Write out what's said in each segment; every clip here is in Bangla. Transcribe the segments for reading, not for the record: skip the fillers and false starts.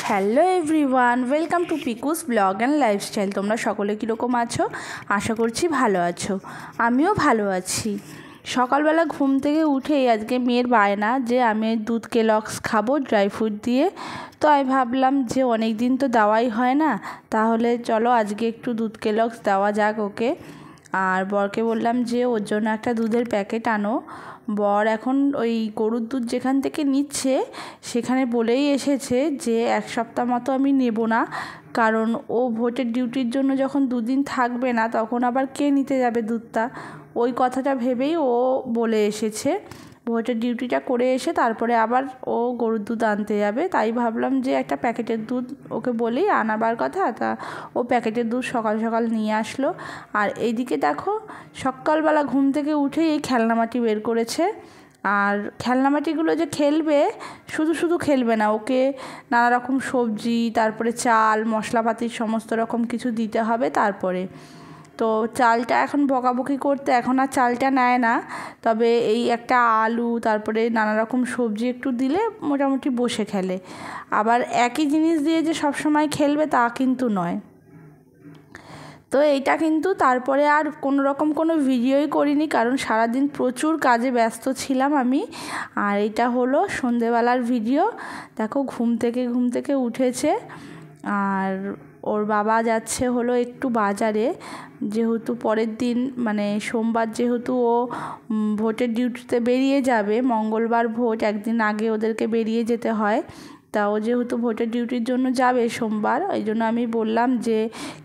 Hello everyone, welcome to পিকুস blog and lifestyle. তোমরা সকলে কীরকম আছো? আশা করছি ভালো আছো। আমিও ভালো আছি। সকালবেলা ঘুম থেকে উঠেই আজকে মেয়ের বায়না যে আমি দুধ কেলগস খাবো ড্রাই ফ্রুট দিয়ে। তো আমি ভাবলাম যে অনেক দিন তো দেওয়াই হয় না, তাহলে চলো আজকে একটু দুধ কেলগস দেওয়া যাক ওকে। আর বরকে বললাম যে ওর জন্য একটা দুধের প্যাকেট আনো। বর এখন ওই গরুর দুধ যেখান থেকে নিচ্ছে সেখানে বলেই এসেছে যে এক সপ্তাহ মতো আমি নেব না, কারণ ও ভোটের ডিউটির জন্য যখন দুদিন থাকবে না তখন আবার কে নিতে যাবে দুধটা। ওই কথাটা ভেবেই ও বলে এসেছে ভোটের ডিউটিটা করে এসে তারপরে আবার ও গরুর দুধ আনতে যাবে। তাই ভাবলাম যে একটা প্যাকেটের দুধ ওকে বলেই আনাবার কথা, তা ও প্যাকেটের দুধ সকাল সকাল নিয়ে আসলো। আর এইদিকে দেখো সকালবেলা ঘুম থেকে উঠেই এই খেলনামাটি বের করেছে। আর খেলনামাটিগুলো যে খেলবে, শুধু শুধু খেলবে না, ওকে নানা রকম সবজি, তারপরে চাল, মশলাপাতির সমস্ত রকম কিছু দিতে হবে। তারপরে তো চালটা এখন বকাবকি করতে এখন আর চালটা নেয় না, তবে এই একটা আলু তারপরে নানা রকম সবজি একটু দিলে মোটামুটি বসে খেলে। আবার একই জিনিস দিয়ে যে সবসময় খেলবে তা কিন্তু নয়। তো এইটা কিন্তু তারপরে আর কোনো রকম কোনো ভিডিওই করিনি, কারণ সারাদিন প্রচুর কাজে ব্যস্ত ছিলাম আমি। আর এটা হলো সন্ধেবেলার ভিডিও। দেখো ঘুম থেকে উঠেছে, আর ওর বাবা যাচ্ছে হলো একটু বাজারে, যেহেতু পরের দিন মানে সোমবার যেহেতু ও ভোটের ডিউটিতে বেরিয়ে যাবে, মঙ্গলবার ভোট, একদিন আগে ওদেরকে বেরিয়ে যেতে হয়। তা ও যেহেতু ভোটের ডিউটির জন্য যাবে সোমবার, এই জন্য আমি বললাম যে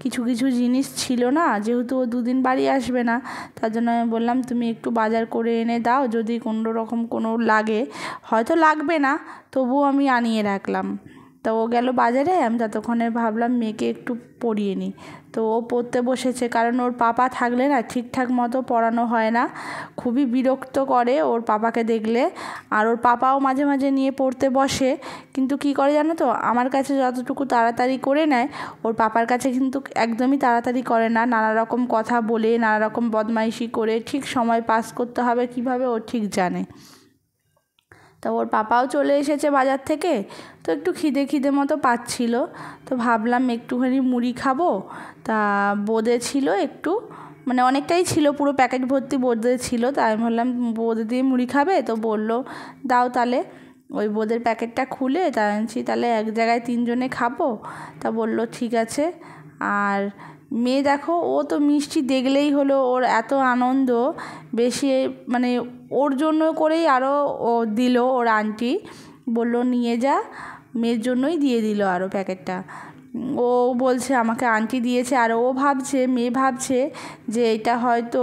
কিছু কিছু জিনিস ছিল না, যেহেতু ও দুদিন বাড়ি আসবে না, তার জন্য আমি বললাম তুমি একটু বাজার করে এনে দাও, যদি কোনো রকম কোনো লাগে, হয়তো লাগবে না তবুও আমি আনিয়ে রাখলাম। তো ও গেল বাজারে, আমি ততক্ষণে ভাবলাম মেয়েকে একটু পড়িয়ে নিই। তো ও পড়তে বসেছে, কারণ ওর পাপা থাকলে না ঠিকঠাক মতো পড়ানো হয় না, খুবই বিরক্ত করে ওর পাপাকে দেখলে। আর ওর পাপাও মাঝে মাঝে নিয়ে পড়তে বসে, কিন্তু কি করে জানো তো, আমার কাছে যতটুকু তাড়াতাড়ি করে নেয় ওর পাপার কাছে কিন্তু একদমই তাড়াতাড়ি করে না। নানা রকম কথা বলে, নানা রকম বদমাইশি করে ঠিক সময় পাস করতে হবে কিভাবে ও ঠিক জানে। তা ওর পাপাও চলে এসেছে বাজার থেকে, তো একটু খিদে মতো পাচ্ছিল। তো ভাবলাম একটুখানি মুড়ি খাবো। তা বোঁদে ছিল একটু, মানে অনেকটাই ছিল, পুরো প্যাকেট ভর্তি বোঁদে ছিল। তা আমি ভাবলাম বোঁদে দিয়ে মুড়ি খাবে, তো বললো দাও তাহলে। ওই বোঁদের প্যাকেটটা খুলে তা আনছি, তাহলে এক জায়গায় তিনজনে খাবো। তা বললো ঠিক আছে। আর মেয়ে দেখো, ও তো মিষ্টি দেখলেই হলো ওর এত আনন্দ, বেশি মানে ওর জন্য করেই আরও ও দিল, ওর আন্টি বললো নিয়ে যা, মেয়ের জন্যই দিয়ে দিল আরও প্যাকেটটা। ও বলছে আমাকে আন্টি দিয়েছে, আর ও ভাবছে, মেয়ে ভাবছে যে এটা হয়তো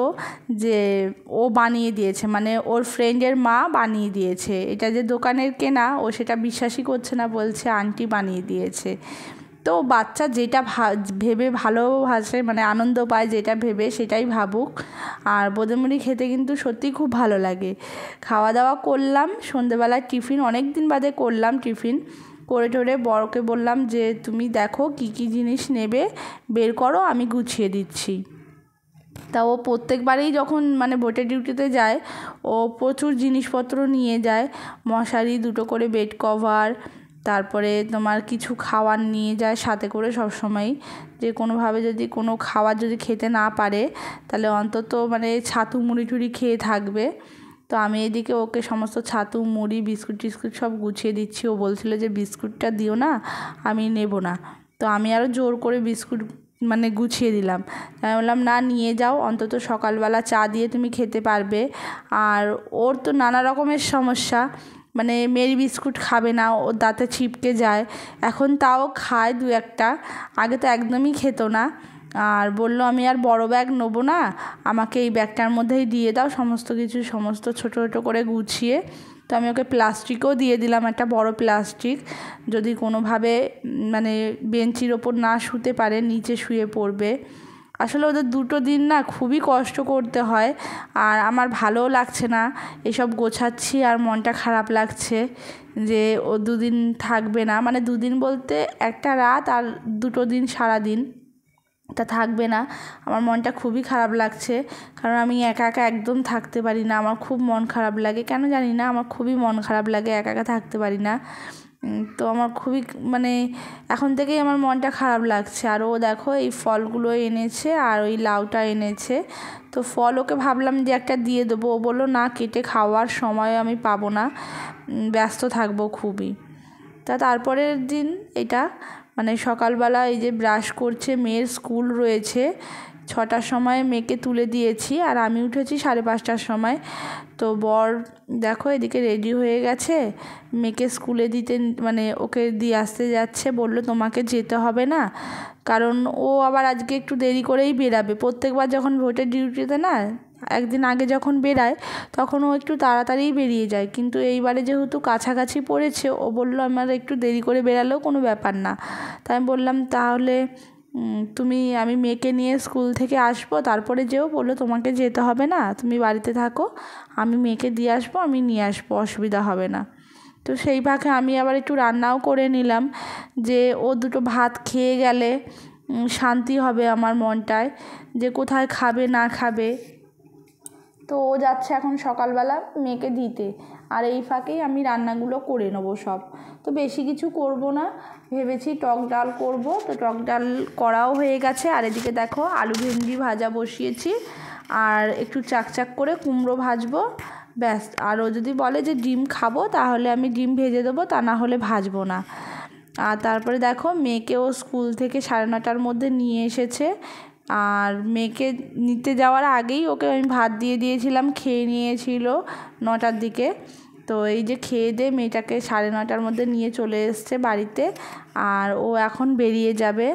যে ও বানিয়ে দিয়েছে, মানে ওর ফ্রেন্ডের মা বানিয়ে দিয়েছে, এটা যে দোকানের কেনা ও সেটা বিশ্বাসই করছে না, বলছে আন্টি বানিয়ে দিয়েছে। তো বাচ্চা যেটা ভেবে ভালোবাসে, মানে আনন্দ পায় যেটা ভেবে, সেটাই ভাবুক। আর বোঁদে মুড়ি খেতে কিন্তু সত্যিই খুব ভালো লাগে। খাওয়া দাওয়া করলাম, সন্ধেবেলায় টিফিন অনেক দিন বাদে করলাম, টিফিন করে টোরে বড়কে বললাম যে তুমি দেখো কি কি জিনিস নেবে বের করো, আমি গুছিয়ে দিচ্ছি। তা ও প্রত্যেকবারেই যখন মানে ভোটের ডিউটিতে যায় ও প্রচুর জিনিসপত্র নিয়ে যায়, মশারি, দুটো করে বেড কভার, তারপরে তোমার কিছু খাবার নিয়ে যায় সাথে করে সবসময়ই, যে কোনোভাবে যদি কোনো খাবার যদি খেতে না পারে তাহলে অন্তত মানে ছাতু মুড়ি টুড়ি খেয়ে থাকবে। তো আমি এদিকে ওকে সমস্ত ছাতু মুড়ি বিস্কুট টিস্কুট সব গুছিয়ে দিচ্ছি। ও বলছিল যে বিস্কুটটা দিও না, আমি নেব না। তো আমি আরও জোর করে বিস্কুট মানে গুছিয়ে দিলাম। আমি বললাম না নিয়ে যাও, অন্তত সকালবেলা চা দিয়ে তুমি খেতে পারবে। আর ওর তো নানা রকমের সমস্যা, মানে মেরি বিস্কুট খাবে না, ওর দাঁতে ছিপকে যায়, এখন তাও খায় দু একটা, আগে তো একদমই খেত না। আর বলল আমি আর বড় ব্যাগ নেবো না, আমাকে এই ব্যাগটার মধ্যেই দিয়ে দাও সমস্ত কিছু, সমস্ত ছোটো ছোটো করে গুছিয়ে। তো আমি ওকে প্লাস্টিকও দিয়ে দিলাম, একটা বড় প্লাস্টিক, যদি কোনোভাবে মানে বেঞ্চির ওপর না শুতে পারে নিচে শুয়ে পড়বে। আসলে ওদের দুটো দিন না খুবই কষ্ট করতে হয়, আর আমার ভালোও লাগছে না এসব গোছাচ্ছি, আর মনটা খারাপ লাগছে যে ও দুদিন থাকবে না, মানে দুদিন বলতে একটা রাত আর দুটো দিন সারাদিন তা থাকবে না। আমার মনটা খুবই খারাপ লাগছে, কারণ আমি একা একা একদম থাকতে পারি না, আমার খুব মন খারাপ লাগে, কেন জানি না আমার খুবই মন খারাপ লাগে, একা একা থাকতে পারি না। তো আমার খুবই মানে এখন থেকেই আমার মনটা খারাপ লাগছে। আর ও দেখো এই ফলগুলো এনেছে আর ওই লাউটা এনেছে। তো ফল ওকে ভাবলাম যে একটা দিয়ে দেবো, ও বললো না, কেটে খাওয়ার সময় আমি পাবো না, ব্যস্ত থাকবো খুবই। তারপরের দিন এটা মানে সকালবেলা এই যে ব্রাশ করছে, মেয়ের স্কুল রয়েছে 6টার সময়, মেয়েকে তুলে দিয়েছি আর আমি উঠেছি 5:30টার সময়। তো বর দেখো এদিকে রেডি হয়ে গেছে, মেয়েকে স্কুলে দিতে মানে ওকে দিয়ে আসতে যাচ্ছে। বললো তোমাকে যেতে হবে না, কারণ ও আবার আজকে একটু দেরি করেই বেরাবে। প্রত্যেকবার যখন ভোটের ডিউটিতে না একদিন আগে যখন বেরায় তখন ও একটু তাড়াতাড়িই বেরিয়ে যায়, কিন্তু এইবারে যেহেতু কাছাকাছি পড়েছে ও বললো আমার একটু দেরি করে বেরালেও কোনো ব্যাপার না। তাই আমি বললাম তাহলে আমি মেয়েকে নিয়ে স্কুল থেকে আসবো তারপরে যেও। বললো তোমাকে যেতে হবে না, তুমি বাড়িতে থাকো, আমি মেয়েকে দিয়ে আসবো, আমি নিয়ে আসবো, অসুবিধা হবে না। তো সেই ফাঁকে আমি আবার একটু রান্নাও করে নিলাম, যে ও দুটো ভাত খেয়ে গেলে শান্তি হবে আমার মনটায়, যে কোথায় খাবে না খাবে। তো ও যাচ্ছে এখন সকালবেলা মেয়েকে দিতে, আর এই ফাঁকেই আমি রান্নাগুলো করে নেবো সব। তো বেশি কিছু করব না, ভেবেছি টক ডাল করব। তো টক ডাল করাও হয়ে গেছে। আর এদিকে দেখো আলু ভেন্ডি ভাজা বসিয়েছি, আর একটু চাকচাক করে কুমড়ো ভাজবো, ব্যাস। আর ও যদি বলে যে ডিম খাবো তাহলে আমি ডিম ভেজে দেবো, তা না হলে ভাজবো না। আর তারপরে দেখো মেয়েকেও স্কুল থেকে 9:30টার মধ্যে নিয়ে এসেছে, আর মেয়েকে নিতে যাওয়ার আগেই ওকে আমি ভাত দিয়ে দিয়েছিলাম, খেয়ে নিয়েছিল 9টার দিকে। তো এই যে খেয়ে দিয়ে মেয়েটাকে 9:30টার মধ্যে নিয়ে চলে এসছে বাড়িতে, আর ও এখন বেরিয়ে যাবে।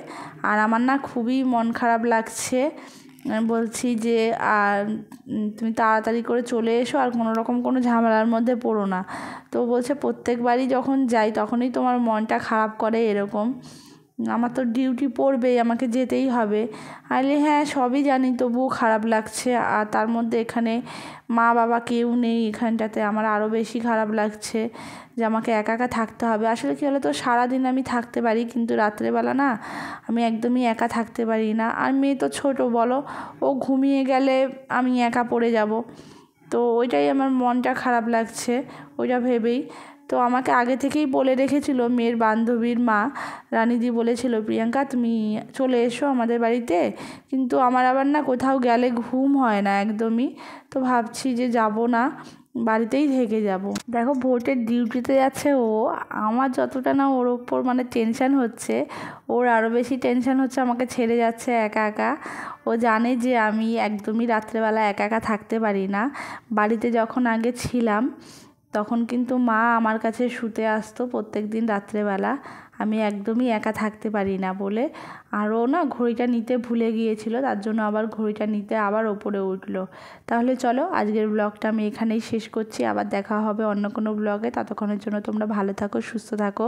আর আমার না খুবই মন খারাপ লাগছে, বলছি যে আর তুমি তাড়াতাড়ি করে চলে এসো, আর কোনো রকম কোনো ঝামেলার মধ্যে পড়ো না। তো বলছে প্রত্যেকবারই যখন যাই তখনই তোমার মনটা খারাপ করে এরকম, আমার তো ডিউটি পড়বেই, আমাকে যেতেই হবে। আরে হ্যাঁ সবই জানি, তবুও খারাপ লাগছে। আর তার মধ্যে এখানে মা বাবা কেউ নেই এখানটাতে, আমার আরও বেশি খারাপ লাগছে যে আমাকে একা একা থাকতে হবে। আসলে কী হলো তো, সারাদিন আমি থাকতে পারি কিন্তু রাত্রেবেলা না আমি একদমই একা থাকতে পারি না। আর মেয়ে তো ছোটো বলো, ও ঘুমিয়ে গেলে আমি একা পড়ে যাব। তো ওইটাই আমার মনটা খারাপ লাগছে ওইটা ভেবেই। তো আমাকে আগে থেকেই বলে রেখেছিল মেয়ের বান্ধবীর মা রানিদি, বলেছিল প্রিয়াঙ্কা তুমি চলে এসো আমাদের বাড়িতে, কিন্তু আমার আবার না কোথাও গেলে ঘুম হয় না একদমই। তো ভাবছি যে যাব না, বাড়িতেই থেকে যাব। দেখো ভোটের ডিউটিতে যাচ্ছে ও, আমার যতটা না ওর ওপর মানে টেনশান হচ্ছে, ওর আরও বেশি টেনশান হচ্ছে আমাকে ছেড়ে যাচ্ছে একা একা। ও জানে যে আমি একদমই রাত্রেবেলা একা একা থাকতে পারি না। বাড়িতে যখন আগে ছিলাম তখন কিন্তু মা আমার কাছে শুতে আসতো প্রত্যেক দিন রাত্রেবেলা, আমি একদমই একা থাকতে পারি না বলে। আরও না ঘড়িটা নিতে ভুলে গিয়েছিল, তার জন্য আবার ঘড়িটা নিতে আবার ওপরে উঠলো। তাহলে চলো আজকের ব্লগটা আমি এখানেই শেষ করছি, আবার দেখা হবে অন্য কোনো ব্লগে। ততক্ষণের জন্য তোমরা ভালো থাকো, সুস্থ থাকো,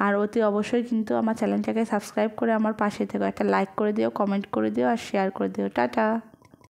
আর অতি অবশ্যই কিন্তু আমার চ্যানেলটাকে সাবস্ক্রাইব করে আমার পাশে থেকো, একটা লাইক করে দিও, কমেন্ট করে দিও আর শেয়ার করে দিও। টাটা।